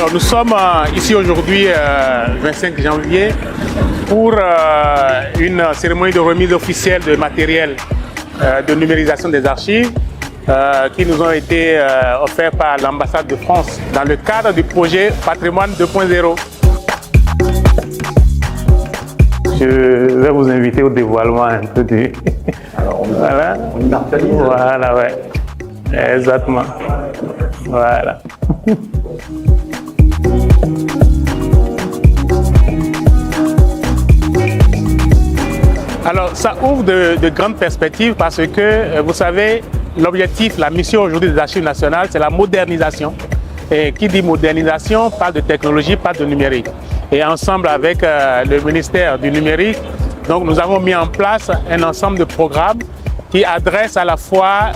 Alors nous sommes ici aujourd'hui, 25 janvier, pour une cérémonie de remise officielle de matériel de numérisation des archives qui nous ont été offerts par l'ambassade de France dans le cadre du projet Patrimoine 2.0. Je vais vous inviter au dévoilement un peu du... Alors voilà. On immortalise. Voilà, ouais. Exactement. Voilà. Alors, ça ouvre de grandes perspectives parce que, vous savez, l'objectif, la mission aujourd'hui des Archives nationales, c'est la modernisation. Et qui dit modernisation parle de technologie, parle de numérique. Et ensemble avec le ministère du numérique, donc nous avons mis en place un ensemble de programmes qui adressent à la fois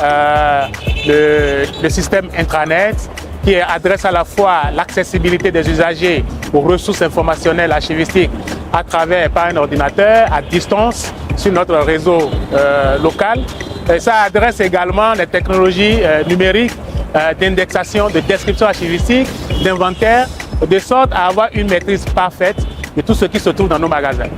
le système intranet, qui adresse à la fois l'accessibilité des usagers aux ressources informationnelles archivistiques à travers par un ordinateur à distance sur notre réseau local. Et ça adresse également les technologies numériques d'indexation, de description archivistique, d'inventaire, de sorte à avoir une maîtrise parfaite de tout ce qui se trouve dans nos magasins.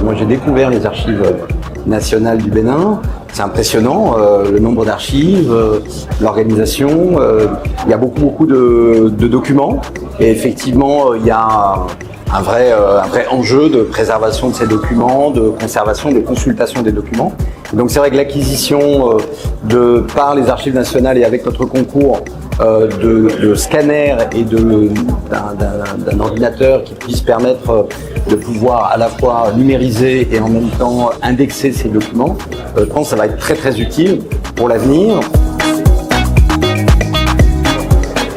Moi j'ai découvert les archives nationales du Bénin. C'est impressionnant, le nombre d'archives, l'organisation. Il y a beaucoup de documents et effectivement il y a un vrai enjeu de préservation de ces documents, de conservation, de consultation des documents. Donc c'est vrai que l'acquisition par les archives nationales et avec notre concours de scanners et d'un ordinateur qui puisse permettre de pouvoir à la fois numériser et en même temps indexer ces documents, je pense que ça va être très utile pour l'avenir.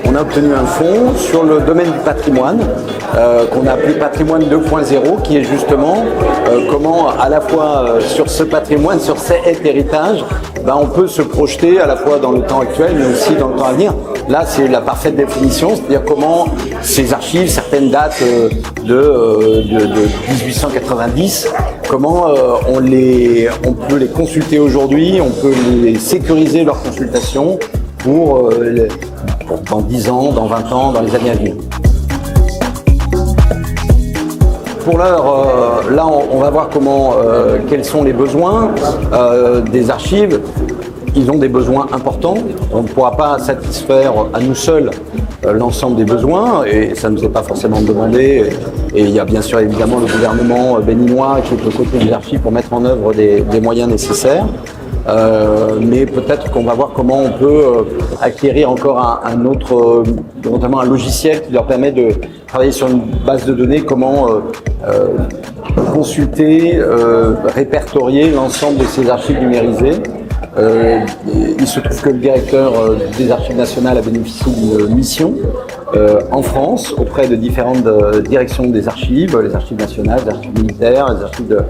On a obtenu un fonds sur le domaine du patrimoine qu'on a appelé Patrimoine 2.0, qui est justement comment à la fois sur ce patrimoine, sur cet héritage, on peut se projeter à la fois dans le temps actuel mais aussi dans le temps à venir. Là c'est la parfaite définition, c'est-à-dire comment ces archives, certaines datent de 1890, comment on peut les consulter aujourd'hui, on peut les sécuriser leur consultation pour dans 10 ans, dans 20 ans, dans les années à venir. Pour l'heure, là on va voir quels sont les besoins des archives. Ils ont des besoins importants. On ne pourra pas satisfaire à nous seuls l'ensemble des besoins et ça ne nous est pas forcément demandé. Et il y a bien sûr évidemment le gouvernement béninois qui est aux côtés des archives pour mettre en œuvre des moyens nécessaires. Mais peut-être qu'on va voir comment on peut acquérir encore notamment un logiciel qui leur permet de travailler sur une base de données, comment consulter, répertorier l'ensemble de ces archives numérisées. Il se trouve que le directeur des Archives nationales a bénéficié d'une mission en France auprès de différentes directions des archives, les archives nationales, les archives militaires, les archives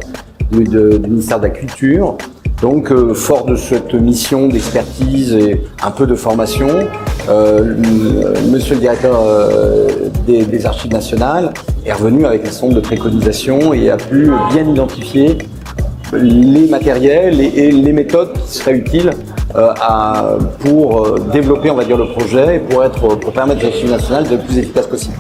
du ministère de la Culture. Donc, fort de cette mission d'expertise et un peu de formation, monsieur le directeur des Archives nationales est revenu avec un certain nombre de préconisations et a pu bien identifier les matériels et les méthodes qui seraient utiles pour développer, on va dire, le projet et pour permettre aux Archives nationales d'être le plus efficace possible.